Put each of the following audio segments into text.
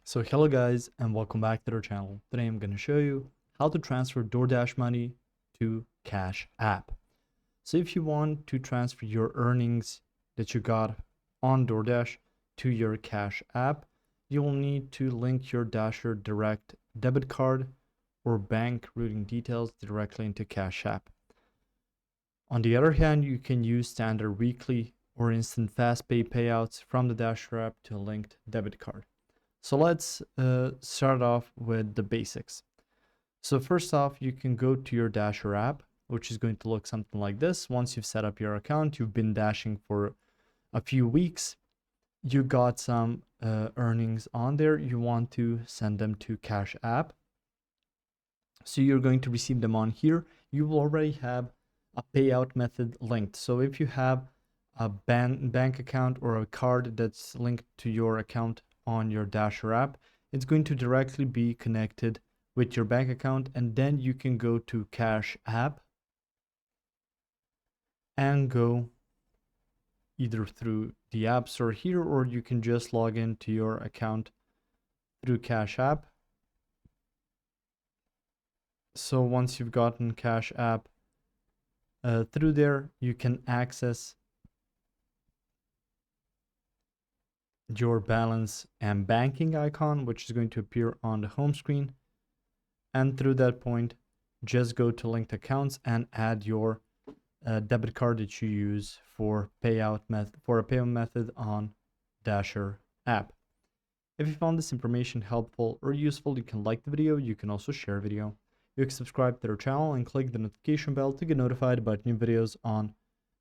So hello guys and welcome back to our channel. Today I'm going to show you how to transfer DoorDash money to Cash App. So if you want to transfer your earnings that you got on DoorDash to your Cash App, you will need to link your Dasher Direct debit card or bank routing details directly into Cash App. On the other hand, you can use standard weekly or instant fast pay payouts from the Dasher app to a linked debit card. So let's start off with the basics. So first off, you can go to your Dasher app, which is going to look something like this. Once you've set up your account, you've been dashing for a few weeks, you got some earnings on there, you want to send them to Cash App. So you're going to receive them on here. You will already have a payout method linked. So if you have a bank account or a card that's linked to your account on your Dasher app, it's going to directly be connected with your bank account, and then you can go to Cash App and go either through the App Store here, or you can just log into your account through Cash App. So once you've gotten Cash App through there, you can access your balance and banking icon, which is going to appear on the home screen. And through that point, just go to linked accounts and add your debit card that you use for a payment method on Dasher app. If you found this information helpful or useful, you can like the video. You can also share the video. You can subscribe to our channel and click the notification bell to get notified about new videos on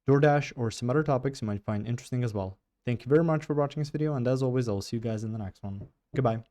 DoorDash or some other topics you might find interesting as well. Thank you very much for watching this video, and as always, I'll see you guys in the next one. Goodbye.